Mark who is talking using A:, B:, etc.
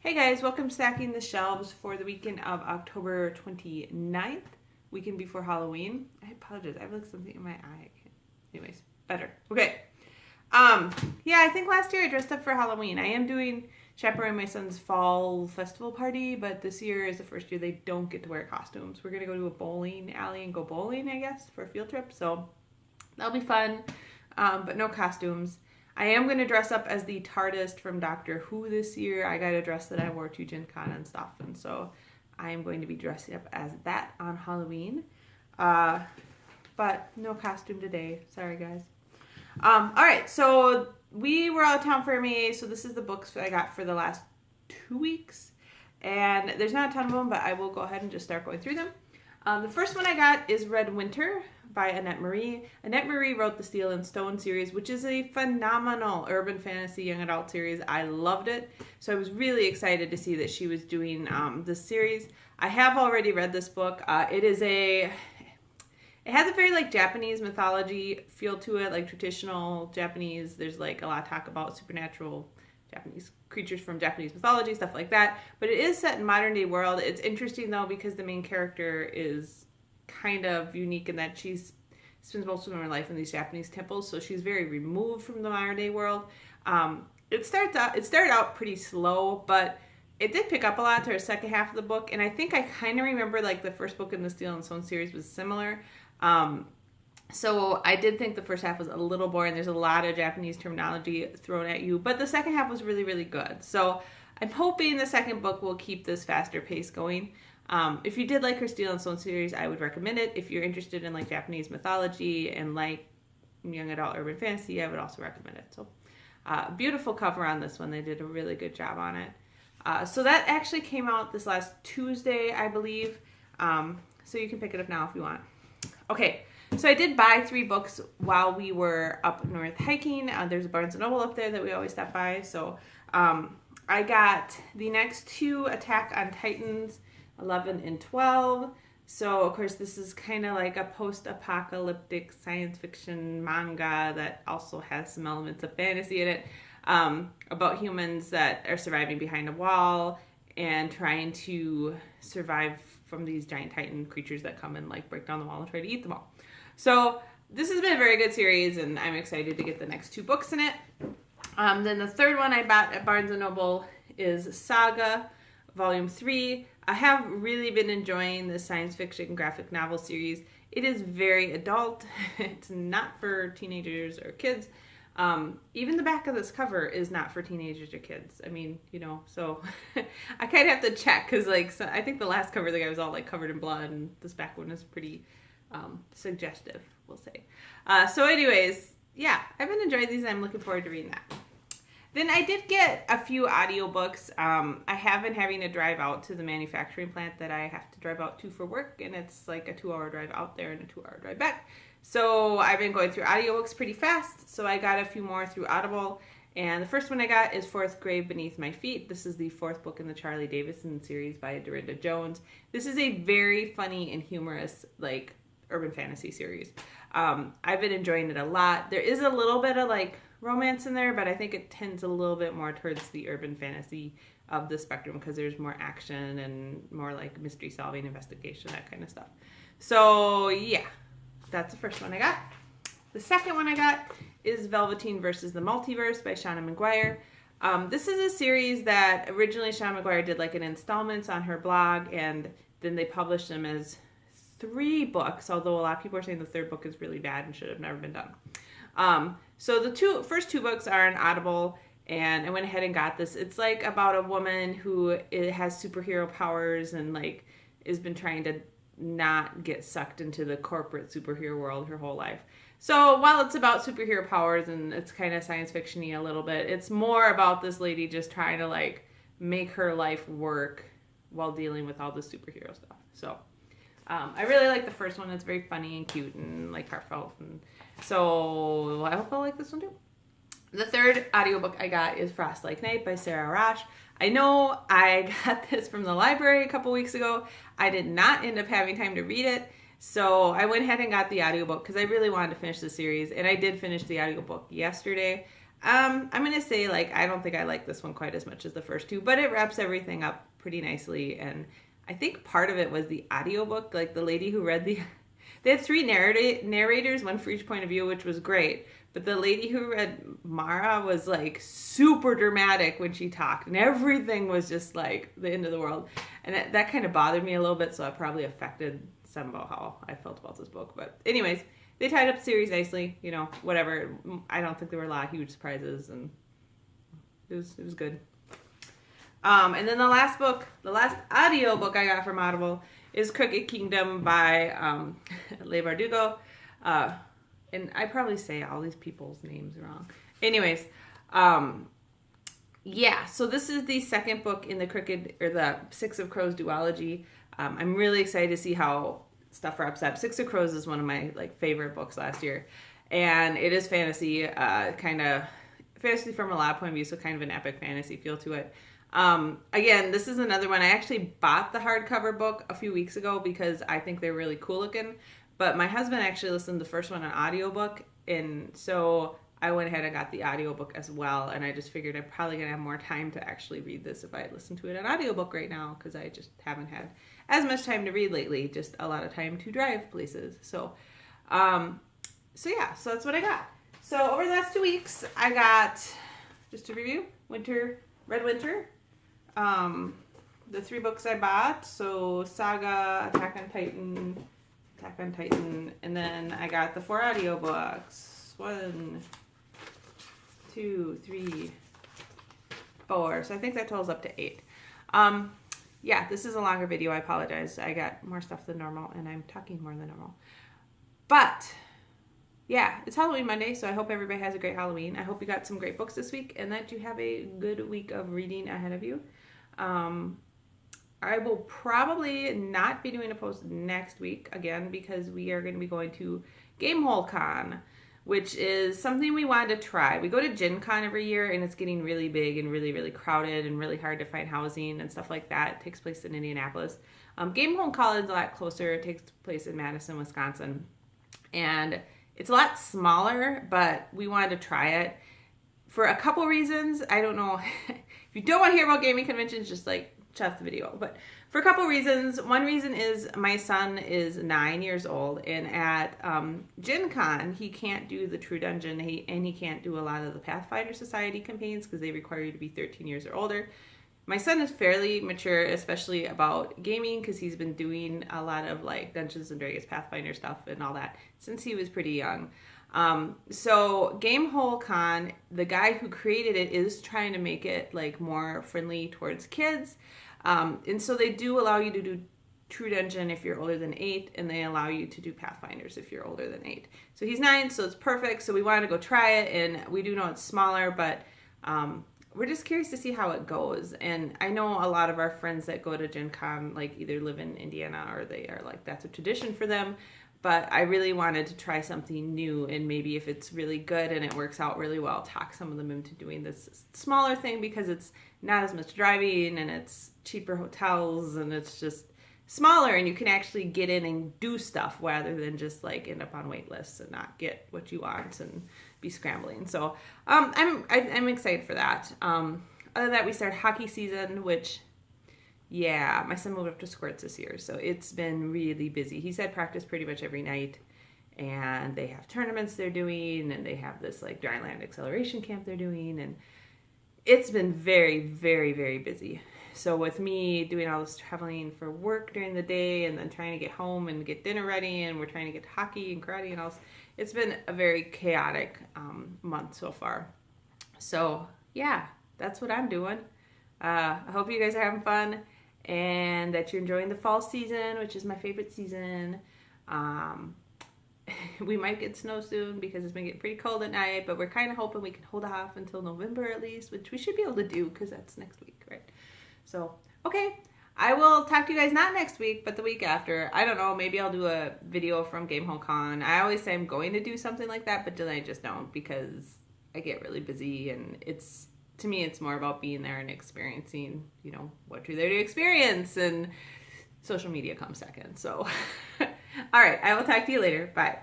A: Hey guys, welcome to Stacking the Shelves for the weekend of October 29th, weekend before Halloween. I apologize, I have like something in my eye. Anyways, better. Okay. Yeah, I think last year I dressed up for Halloween. I am doing chaperoning my son's fall festival party, but this year is the first year they don't get to wear costumes. We're gonna go to a bowling alley and go bowling, I guess, for a field trip. So that'll be fun, but no costumes. I am going to dress up as the TARDIS from Doctor Who this year. I got a dress that I wore to Gen Con and stuff, and so I am going to be dressing up as that on Halloween. But no costume today. Sorry, guys. All right, so we were out of town for MAA, so this is the books that I got for the last 2 weeks. And there's not a ton of them, but I will go ahead and just start going through them. The first one I got is Red Winter by Annette Marie. Annette Marie wrote the Steel and Stone series, which is a phenomenal urban fantasy young adult series. I loved it. So I was really excited to see that she was doing this series. I have already read this book. It has a very like Japanese mythology feel to it, like traditional Japanese. There's like a lot of talk about supernatural Japanese creatures from Japanese mythology, stuff like that. But it is set in modern day world. It's interesting though because the main character is kind of unique in that she spends most of her life in these Japanese temples, so she's very removed from the modern day world. It started out pretty slow, but it did pick up a lot to her second half of the book, and I think I kind of remember like the first book in the Steel and Stone series was similar. So I did think the first half was a little boring. There's a lot of Japanese terminology thrown at you, but the second half was really, really good. So I'm hoping the second book will keep this faster pace going. If you did like her Steel and Stone series, I would recommend it. If you're interested in like Japanese mythology and like young adult urban fantasy, I would also recommend it. So beautiful cover on this one. They did a really good job on it. So that actually came out this last Tuesday, I believe. So you can pick it up now if you want. Okay, so I did buy 3 books while we were up north hiking. There's a Barnes & Noble up there that we always stop by. So I got the next 2 Attack on Titans, 11 and 12. So, of course, this is kind of like a post-apocalyptic science fiction manga that also has some elements of fantasy in it, about humans that are surviving behind a wall and trying to survive from these giant titan creatures that come and like break down the wall and try to eat them all. So this has been a very good series, and I'm excited to get the next 2 books in it. Then the third one I bought at Barnes & Noble is Saga, Volume 3. I have really been enjoying the science fiction graphic novel series. It is very adult. It's not for teenagers or kids. Even the back of this cover is not for teenagers or kids. I mean, you know, so I kind of have to check because, like, so I think the last cover, the guy was all like covered in blood, and this back one is pretty suggestive, we'll say. So, anyways, yeah, I've been enjoying these, and I'm looking forward to reading that. Then I did get a few audiobooks. I have been having to drive out to the manufacturing plant that I have to drive out to for work, and it's like a 2-hour drive out there and a 2-hour drive back. So I've been going through audiobooks pretty fast, so I got a few more through Audible. And the first one I got is Fourth Grave Beneath My Feet. This is the 4th book in the Charlie Davison series by Dorinda Jones. This is a very funny and humorous, like, urban fantasy series. I've been enjoying it a lot. There is a little bit of, like, romance in there, but I think it tends a little bit more towards the urban fantasy of the spectrum because there's more action and more, like, mystery solving, investigation, that kind of stuff. So, yeah. That's the first one I got. The second one I got is Velveteen versus the Multiverse by Shauna McGuire. This is a series that originally Shauna McGuire did like an installments on her blog, and then they published them as 3 books, although a lot of people are saying the 3rd book is really bad and should have never been done. So the first 2 books are on Audible, and I went ahead and got this. It's like about a woman who has superhero powers and like has been trying to not get sucked into the corporate superhero world her whole life. So while it's about superhero powers and it's kind of science fiction-y a little bit, it's more about this lady just trying to like make her life work while dealing with all the superhero stuff. So I really like the first one. It's very funny and cute and like heartfelt, and so I hope I'll like this one too. The third audiobook I got is Frost Like Night by Sarah Rosh. I know I got this from the library a couple weeks ago. I did not end up having time to read it, so I went ahead and got the audiobook because I really wanted to finish the series, and I did finish the audiobook yesterday. I'm going to say, like, I don't think I like this one quite as much as the first two, but it wraps everything up pretty nicely. And I think part of it was the audiobook, like the lady who read they had three narrators, one for each point of view, which was great. But the lady who read Mara was like super dramatic when she talked, and everything was just like the end of the world. And that kind of bothered me a little bit, so it probably affected some about how I felt about this book. But anyways, they tied up the series nicely, you know, whatever. I don't think there were a lot of huge surprises, and it was good. And then the last audio book I got from Audible is Crooked Kingdom by Leigh Bardugo. And I probably say all these people's names wrong. Anyways, yeah, so this is the second book in the Six of Crows duology. I'm really excited to see how stuff wraps up. Six of Crows is one of my like favorite books last year. And it is fantasy, kind of fantasy from a lot of point of view, so kind of an epic fantasy feel to it. Again, this is another one. I actually bought the hardcover book a few weeks ago because I think they're really cool looking. But my husband actually listened to the first one on audiobook, and so I went ahead and got the audiobook as well, and I just figured I'm probably going to have more time to actually read this if I had listened to it on audiobook right now, because I just haven't had as much time to read lately, just a lot of time to drive places. So yeah, so that's what I got. So over the last 2 weeks, I got, just to review, Red Winter, the 3 books I bought, so Saga, Attack on Titan, and then I got the 4 audiobooks. 1, 2, 3, 4. So I think that totals up to 8. Yeah, this is a longer video. I apologize. I got more stuff than normal, and I'm talking more than normal. But yeah, it's Halloween Monday, so I hope everybody has a great Halloween. I hope you got some great books this week, and that you have a good week of reading ahead of you. I will probably not be doing a post next week again because we are going to be going to Gamehole Con, which is something we wanted to try. We go to Gen Con every year, and it's getting really big and really, really crowded and really hard to find housing and stuff like that. It takes place in Indianapolis. Gamehole Con is a lot closer. It takes place in Madison, Wisconsin. And it's a lot smaller, but we wanted to try it for a couple reasons. I don't know. If you don't want to hear about gaming conventions, just like shut the video. But for a couple reasons. One reason is my son is 9 years old, and at Gen Con, he can't do the True Dungeon, and he can't do a lot of the Pathfinder Society campaigns because they require you to be 13 years or older. My son is fairly mature, especially about gaming, because he's been doing a lot of like Dungeons and Dragons, Pathfinder stuff and all that since he was pretty young. So Gamehole Con, the guy who created it is trying to make it like more friendly towards kids. And so they do allow you to do True Dungeon if you're older than 8, and they allow you to do Pathfinders if you're older than 8. So he's 9, so it's perfect. So we wanted to go try it, and we do know it's smaller, but we're just curious to see how it goes. And I know a lot of our friends that go to Gen Con like either live in Indiana or they are like, that's a tradition for them. But I really wanted to try something new, and maybe if it's really good and it works out really well, talk some of them into doing this smaller thing, because it's not as much driving and it's cheaper hotels and it's just smaller, and you can actually get in and do stuff rather than just like end up on wait lists and not get what you want and be scrambling. So I'm excited for that. Other than that, we started hockey season, which, yeah, my son moved up to Squirts this year, so it's been really busy. He's had practice pretty much every night, and they have tournaments they're doing, and they have this like dryland acceleration camp they're doing, and it's been very, very, very busy. So with me doing all this traveling for work during the day and then trying to get home and get dinner ready, and we're trying to get hockey and karate and all, it's been a very chaotic month so far. So yeah, that's what I'm doing. I hope you guys are having fun and that you're enjoying the fall season, which is my favorite season. We might get snow soon because it's been getting pretty cold at night, but we're kind of hoping we can hold off until November at least, which we should be able to do because that's next week, right? So, okay, I will talk to you guys not next week, but the week after. I don't know, maybe I'll do a video from Gamehole Con. I always say I'm going to do something like that, but then I just don't because I get really busy, and it's, to me, it's more about being there and experiencing, you know, what you're there to experience, and social media comes second. So, all right, I will talk to you later. Bye.